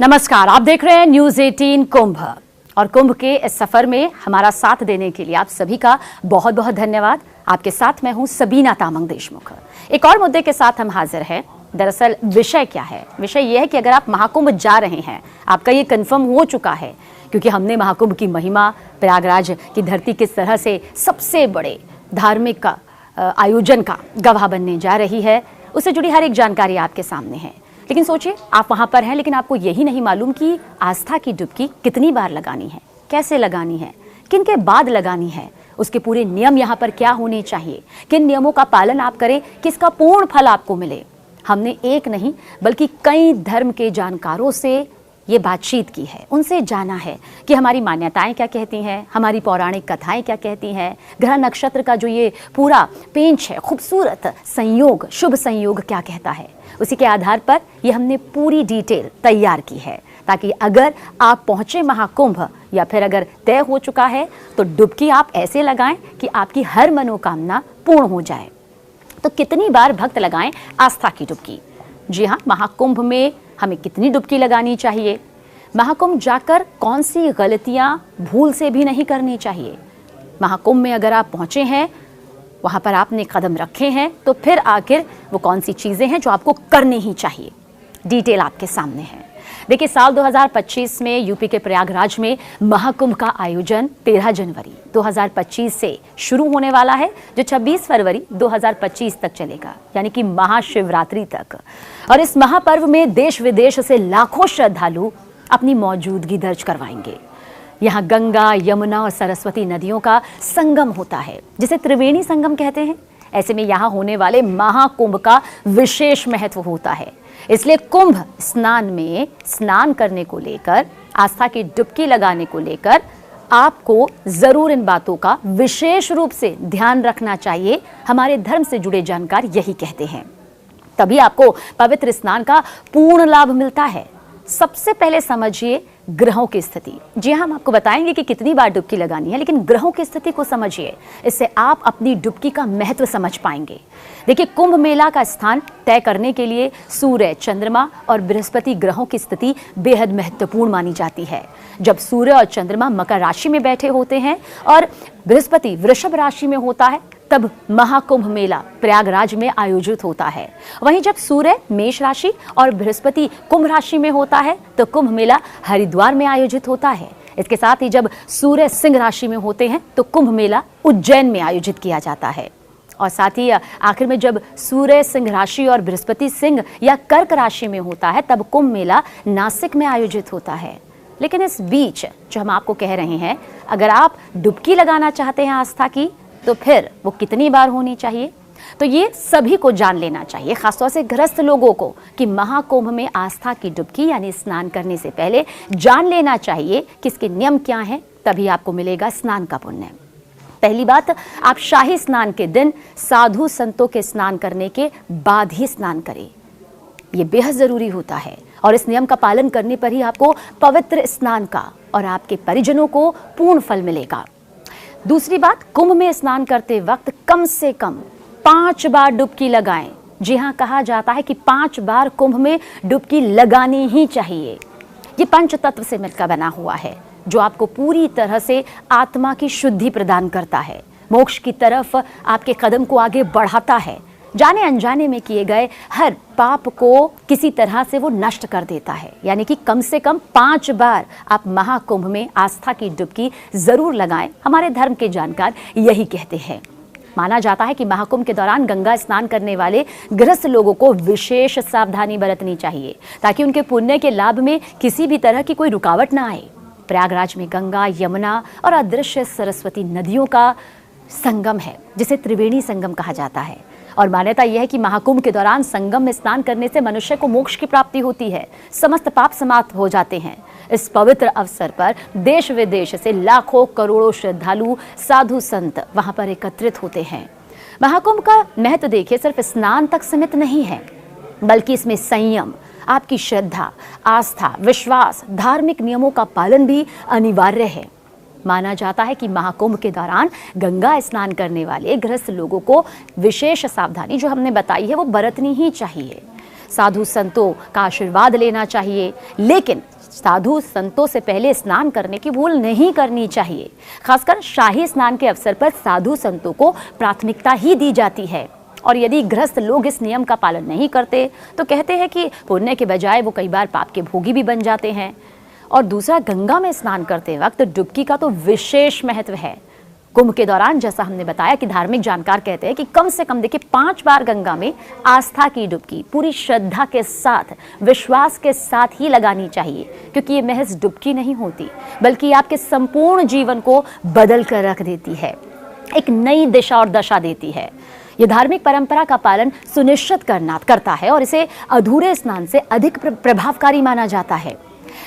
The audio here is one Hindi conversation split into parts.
नमस्कार, आप देख रहे हैं न्यूज 18 कुंभ। और कुंभ के इस सफर में हमारा साथ देने के लिए आप सभी का बहुत बहुत धन्यवाद। आपके साथ मैं हूं सबीना तामंग देशमुख। एक और मुद्दे के साथ हम हाजिर हैं। दरअसल विषय क्या है? विषय यह है कि अगर आप महाकुंभ जा रहे हैं, आपका ये कंफर्म हो चुका है, क्योंकि हमने महाकुंभ की महिमा, प्रयागराज की धरती किस तरह से सबसे बड़े धार्मिक आयोजन का गवाह बनने जा रही है, उससे जुड़ी हर एक जानकारी आपके सामने है। लेकिन सोचिए, आप वहां पर हैं, लेकिन आपको यही नहीं मालूम कि आस्था की डुबकी कितनी बार लगानी है, कैसे लगानी है, किन के बाद लगानी है, उसके पूरे नियम यहाँ पर क्या होने चाहिए, किन नियमों का पालन आप करें कि इसका पूर्ण फल आपको मिले। हमने एक नहीं बल्कि कई धर्म के जानकारों से ये बातचीत की है, उनसे जाना है कि हमारी मान्यताएं क्या कहती हैं, हमारी पौराणिक कथाएं क्या कहती हैं, ग्रह नक्षत्र का जो ये पूरा पेंच है, खूबसूरत संयोग, शुभ संयोग क्या कहता है। उसी के आधार पर ये हमने पूरी डिटेल तैयार की है, ताकि अगर आप पहुंचे महाकुंभ या फिर अगर तय हो चुका है तो डुबकी आप ऐसे लगाएं कि आपकी हर मनोकामना पूर्ण हो जाए। तो कितनी बार भक्त लगाएं आस्था की डुबकी? जी हाँ, महाकुंभ में हमें कितनी डुबकी लगानी चाहिए? महाकुंभ जाकर कौन सी गलतियां भूल से भी नहीं करनी चाहिए? महाकुंभ में अगर आप पहुंचे हैं, वहां पर आपने कदम रखे हैं, तो फिर आखिर वो कौन सी चीजें हैं जो आपको करनी ही चाहिए? डिटेल आपके सामने है। देखिए, साल 2025 में यूपी के प्रयागराज में महाकुंभ का आयोजन 13 जनवरी 2025 से शुरू होने वाला है, जो 26 फरवरी 2025 तक चलेगा, यानी कि महाशिवरात्रि तक। और इस महापर्व में देश विदेश से लाखों श्रद्धालु अपनी मौजूदगी दर्ज करवाएंगे। यहाँ गंगा, यमुना और सरस्वती नदियों का संगम होता है, जिसे त्रिवेणी संगम कहते हैं। ऐसे में यहाँ होने वाले महाकुंभ का विशेष महत्व होता है। इसलिए कुंभ स्नान में स्नान करने को लेकर, आस्था की डुबकी लगाने को लेकर आपको जरूर इन बातों का विशेष रूप से ध्यान रखना चाहिए। हमारे धर्म से जुड़े जानकार यही कहते हैं, तभी आपको पवित्र स्नान का पूर्ण लाभ मिलता है। सबसे पहले समझिए ग्रहों की स्थिति। जी हाँ, हम आपको बताएंगे कि कितनी बार डुबकी लगानी है, लेकिन ग्रहों की स्थिति को समझिए, इससे आप अपनी डुबकी का महत्व समझ पाएंगे। देखिए, कुंभ मेला का स्थान तय करने के लिए सूर्य, चंद्रमा और बृहस्पति ग्रहों की स्थिति बेहद महत्वपूर्ण मानी जाती है। जब सूर्य और चंद्रमा मकर राशि में बैठे होते हैं और बृहस्पति वृषभ राशि में होता है, तब महाकुंभ मेला प्रयागराज में आयोजित होता है। वहीं जब सूर्य मेष राशि और बृहस्पति कुंभ राशि में होता है, तो कुंभ मेला हरिद्वार में आयोजित होता है। इसके साथ ही जब सूर्य सिंह राशि में होते हैं, तो कुंभ मेला उज्जैन में आयोजित किया जाता है। और साथ ही आखिर में जब सूर्य सिंह राशि और बृहस्पति सिंह या कर्क राशि में होता है, तब कुंभ मेला नासिक में आयोजित होता है। लेकिन इस बीच जो हम आपको कह रहे हैं, अगर आप डुबकी लगाना चाहते हैं आस्था की, तो फिर वो कितनी बार होनी चाहिए? तो ये सभी को जान लेना चाहिए, खासतौर से गृहस्थ लोगों को, कि महाकुंभ में आस्था की डुबकी यानी स्नान करने से पहले जान लेना चाहिए कि इसके नियम क्या हैं, तभी आपको मिलेगा स्नान का पुण्य। पहली बात, आप शाही स्नान के दिन साधु संतों के स्नान करने के बाद ही स्नान करें। ये बेहद जरूरी होता है और इस नियम का पालन करने पर ही आपको पवित्र स्नान का और आपके परिजनों को पूर्ण फल मिलेगा। दूसरी बात, कुंभ में स्नान करते वक्त कम से कम 5 बार डुबकी लगाएं। जी हाँ, कहा जाता है कि 5 बार कुंभ में डुबकी लगानी ही चाहिए। ये पंच तत्व से मिलकर बना हुआ है, जो आपको पूरी तरह से आत्मा की शुद्धि प्रदान करता है, मोक्ष की तरफ आपके कदम को आगे बढ़ाता है, जाने अनजाने में किए गए हर पाप को किसी तरह से वो नष्ट कर देता है। यानी कि कम से कम 5 बार आप महाकुंभ में आस्था की डुबकी जरूर लगाएं। हमारे धर्म के जानकार यही कहते हैं। माना जाता है कि महाकुंभ के दौरान गंगा स्नान करने वाले गृहस्थ लोगों को विशेष सावधानी बरतनी चाहिए, ताकि उनके पुण्य के लाभ में किसी भी तरह की कोई रुकावट ना आए। प्रयागराज में गंगा, यमुना और अदृश्य सरस्वती नदियों का संगम है, जिसे त्रिवेणी संगम कहा जाता है। और मान्यता यह है कि महाकुंभ के दौरान संगम में स्नान करने से मनुष्य को मोक्ष की प्राप्ति होती है, समस्त पाप समाप्त हो जाते हैं। इस पवित्र अवसर पर देश विदेश से लाखों करोड़ों श्रद्धालु, साधु संत वहां पर एकत्रित होते हैं। महाकुंभ का महत्व देखिए, सिर्फ स्नान तक सीमित नहीं है, बल्कि इसमें संयम, आपकी श्रद्धा, आस्था, विश्वास, धार्मिक नियमों का पालन भी अनिवार्य है। माना जाता है कि महाकुंभ के दौरान गंगा स्नान करने वाले गृहस्थ लोगों को विशेष सावधानी जो हमने बताई है वो बरतनी ही चाहिए। साधु संतों का आशीर्वाद लेना चाहिए, लेकिन साधु संतों से पहले स्नान करने की भूल नहीं करनी चाहिए। खासकर शाही स्नान के अवसर पर साधु संतों को प्राथमिकता ही दी जाती है। और यदि गृहस्थ लोग इस नियम का पालन नहीं करते तो कहते हैं कि पुण्य के बजाय वो कई बार पाप के भोगी भी बन जाते हैं। और दूसरा, गंगा में स्नान करते वक्त डुबकी का तो विशेष महत्व है। कुंभ के दौरान जैसा हमने बताया कि धार्मिक जानकार कहते हैं कि कम से कम देखिए 5 बार गंगा में आस्था की डुबकी पूरी श्रद्धा के साथ, विश्वास के साथ ही लगानी चाहिए, क्योंकि ये महज डुबकी नहीं होती बल्कि आपके संपूर्ण जीवन को बदल कर रख देती है, एक नई दिशा और दशा देती है। ये धार्मिक परंपरा का पालन सुनिश्चित करता है और इसे अधूरे स्नान से अधिक प्रभावकारी माना जाता है।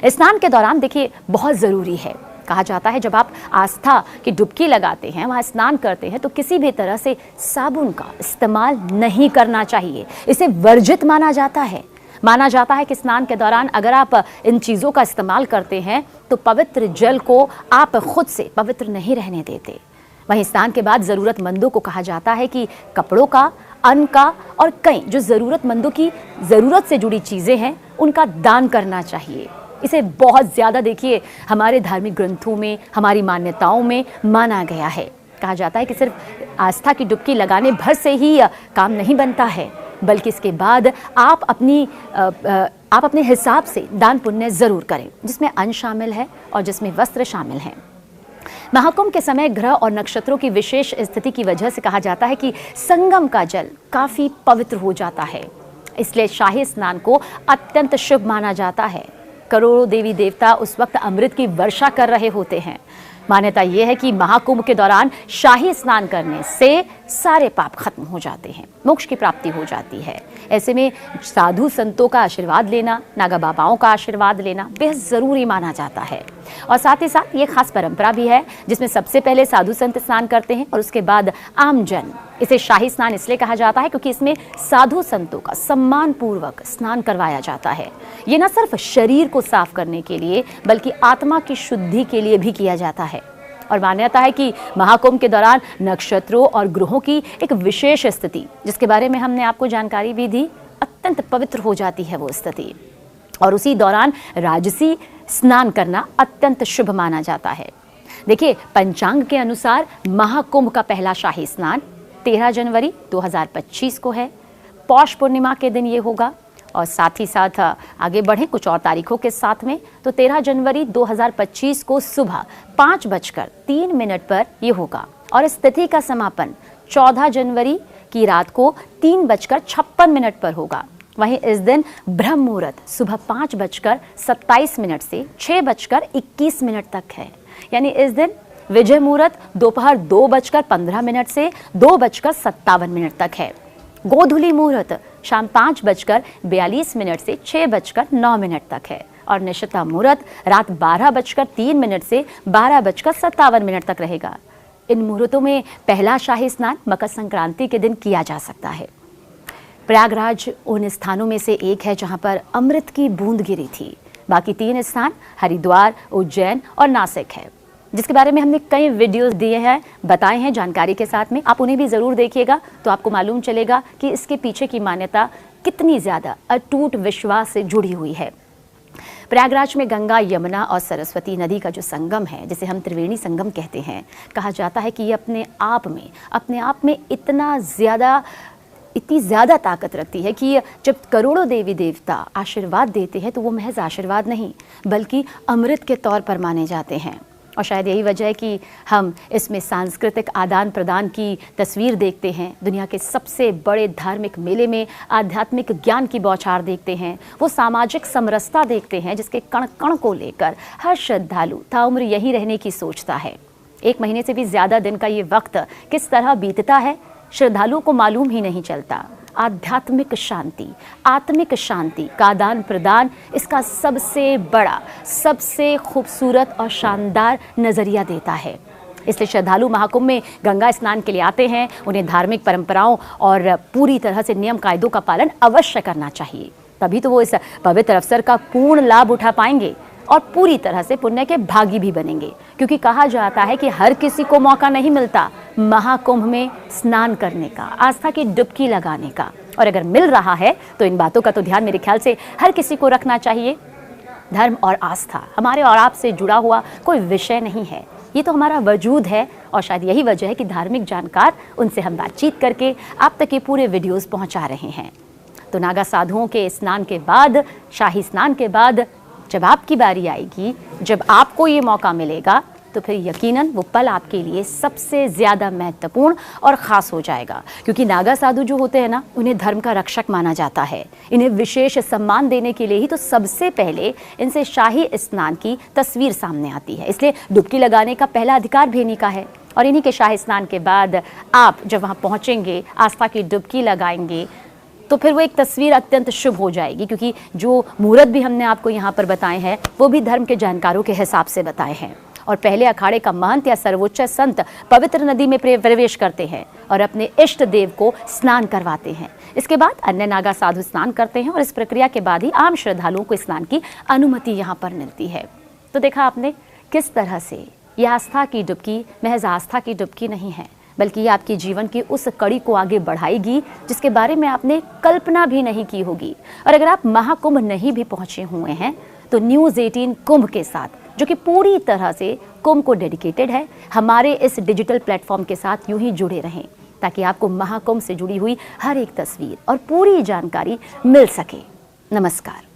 स्नान के दौरान देखिए बहुत जरूरी है, कहा जाता है जब आप आस्था की डुबकी लगाते हैं, वहां स्नान करते हैं, तो किसी भी तरह से साबुन का इस्तेमाल नहीं करना चाहिए। इसे वर्जित माना जाता है। माना जाता है कि स्नान के दौरान अगर आप इन चीज़ों का इस्तेमाल करते हैं तो पवित्र जल को आप खुद से पवित्र नहीं रहने देते। वहीं स्नान के बाद ज़रूरतमंदों को कहा जाता है कि कपड़ों का, अन्न का और कई जो ज़रूरतमंदों की ज़रूरत से जुड़ी चीज़ें हैं उनका दान करना चाहिए। इसे बहुत ज़्यादा देखिए हमारे धार्मिक ग्रंथों में, हमारी मान्यताओं में माना गया है। कहा जाता है कि सिर्फ आस्था की डुबकी लगाने भर से ही काम नहीं बनता है, बल्कि इसके बाद आप अपने हिसाब से दान पुण्य ज़रूर करें, जिसमें अन्न शामिल है और जिसमें वस्त्र शामिल हैं। महाकुंभ के समय ग्रह और नक्षत्रों की विशेष स्थिति की वजह से कहा जाता है कि संगम का जल काफ़ी पवित्र हो जाता है, इसलिए शाही स्नान को अत्यंत शुभ माना जाता है। करोड़ों देवी देवता उस वक्त अमृत की वर्षा कर रहे होते हैं। मान्यता यह है कि महाकुंभ के दौरान शाही स्नान करने से सारे पाप खत्म हो जाते हैं, मोक्ष की प्राप्ति हो जाती है। ऐसे में साधु संतों का आशीर्वाद लेना, नागा बाबाओं का आशीर्वाद लेना बेहद ज़रूरी माना जाता है। और साथ ही साथ ये खास परंपरा भी है जिसमें सबसे पहले साधु संत स्नान करते हैं और उसके बाद आम जन। इसे शाही स्नान इसलिए कहा जाता है क्योंकि इसमें साधु संतों का सम्मान पूर्वक स्नान करवाया जाता है। ये न सिर्फ शरीर को साफ करने के लिए बल्कि आत्मा की शुद्धि के लिए भी किया जाता है। और मान्यता है कि महाकुंभ के दौरान नक्षत्रों और ग्रहों की एक विशेष स्थिति, जिसके बारे में हमने आपको जानकारी भी दी, अत्यंत पवित्र हो जाती है वो स्थिति। और उसी दौरान राजसी स्नान करना अत्यंत शुभ माना जाता है। देखिए, पंचांग के अनुसार महाकुंभ का पहला शाही स्नान 13 जनवरी 2025 को है। पौष पूर्णिमा के दिन ये होगा। और साथ ही साथ आगे बढ़ें कुछ और तारीखों के साथ में, तो 13 जनवरी 2025 को सुबह 5:03 पर ये होगा। और इस तिथि का समापन 14 जनवरी की रात को 3:56 पर होगा। वहीं इस दिन ब्रह्म मुहूर्त सुबह 5:27 से 6:21 तक है। यानी इस दिन विजय मुहूर्त दोपहर 2:15 से 2:57 तक है। गोधूली मुहूर्त शाम 5:42 से 6:09 तक है। और निशिता मुहूर्त रात 12:03 से 12:57 तक रहेगा। इन मुहूर्तों में पहला शाही स्नान मकर संक्रांति के दिन किया जा सकता है। प्रयागराज उन स्थानों में से एक है जहां पर अमृत की बूंद गिरी थी। बाकी 3 स्थान हरिद्वार, उज्जैन और नासिक है, जिसके बारे में हमने कई वीडियोस दिए हैं, बताए हैं जानकारी के साथ में। आप उन्हें भी ज़रूर देखिएगा तो आपको मालूम चलेगा कि इसके पीछे की मान्यता कितनी ज़्यादा अटूट विश्वास से जुड़ी हुई है। प्रयागराज में गंगा, यमुना और सरस्वती नदी का जो संगम है, जिसे हम त्रिवेणी संगम कहते हैं, कहा जाता है कि ये अपने आप में इतनी ज़्यादा ताकत रखती है कि जब करोड़ों देवी देवता आशीर्वाद देते हैं तो वो महज आशीर्वाद नहीं बल्कि अमृत के तौर पर माने जाते हैं। और शायद यही वजह है कि हम इसमें सांस्कृतिक आदान प्रदान की तस्वीर देखते हैं। दुनिया के सबसे बड़े धार्मिक मेले में आध्यात्मिक ज्ञान की बौछार देखते हैं, वो सामाजिक समरसता देखते हैं जिसके कण कण को लेकर हर श्रद्धालु ताउम्र यहीं रहने की सोचता है। 1 महीने से भी ज़्यादा दिन का ये वक्त किस तरह बीतता है श्रद्धालुओं को मालूम ही नहीं चलता। आध्यात्मिक शांति, आत्मिक शांति का आदान प्रदान इसका सबसे बड़ा, सबसे खूबसूरत और शानदार नज़रिया देता है। इसलिए श्रद्धालु महाकुंभ में गंगा स्नान के लिए आते हैं, उन्हें धार्मिक परंपराओं और पूरी तरह से नियम कायदों का पालन अवश्य करना चाहिए। तभी तो वो इस पवित्र अवसर का पूर्ण लाभ उठा पाएंगे और पूरी तरह से पुण्य के भागी भी बनेंगे। क्योंकि कहा जाता है कि हर किसी को मौका नहीं मिलता महाकुंभ में स्नान करने का, आस्था की डुबकी लगाने का। और अगर मिल रहा है तो इन बातों का तो ध्यान मेरे ख्याल से हर किसी को रखना चाहिए। धर्म और आस्था हमारे और आपसे जुड़ा हुआ कोई विषय नहीं है, ये तो हमारा वजूद है। और शायद यही वजह है कि धार्मिक जानकार उनसे हम बातचीत करके आप तक ये पूरे वीडियोस पहुंचा रहे हैं। तो नागा साधुओं के स्नान के बाद, शाही स्नान के बाद जब आपकी बारी आएगी, जब आपको ये मौका मिलेगा, तो फिर यकीनन वो पल आपके लिए सबसे ज़्यादा महत्वपूर्ण और ख़ास हो जाएगा। क्योंकि नागा साधु जो होते हैं ना, उन्हें धर्म का रक्षक माना जाता है। इन्हें विशेष सम्मान देने के लिए ही तो सबसे पहले इनसे शाही स्नान की तस्वीर सामने आती है। इसलिए डुबकी लगाने का पहला अधिकार भी इन्हीं का है। और इन्हीं के शाही स्नान के बाद आप जब वहाँ पहुँचेंगे, आस्था की डुबकी लगाएंगे, तो फिर वो एक तस्वीर अत्यंत शुभ हो जाएगी। क्योंकि जो मुहूर्त भी हमने आपको यहाँ पर बताए हैं वो भी धर्म के जानकारों के हिसाब से बताए हैं। और पहले अखाड़े का महंत या सर्वोच्च संत पवित्र नदी में प्रवेश करते हैं और अपने इष्ट देव को स्नान करवाते हैं। इसके बाद अन्य नागा साधु स्नान करते हैं और इस प्रक्रिया के बाद ही आम श्रद्धालुओं को स्नान की अनुमति यहाँ पर मिलती है। तो देखा आपने किस तरह से यह आस्था की डुबकी महज आस्था की डुबकी नहीं है, बल्कि ये आपके जीवन की उस कड़ी को आगे बढ़ाएगी जिसके बारे में आपने कल्पना भी नहीं की होगी। और अगर आप महाकुंभ नहीं भी पहुंचे हुए हैं तो न्यूज़ 18 कुंभ के साथ, जो कि पूरी तरह से कुंभ को डेडिकेटेड है, हमारे इस डिजिटल प्लेटफॉर्म के साथ यूं ही जुड़े रहें ताकि आपको महाकुंभ से जुड़ी हुई हर एक तस्वीर और पूरी जानकारी मिल सके। नमस्कार।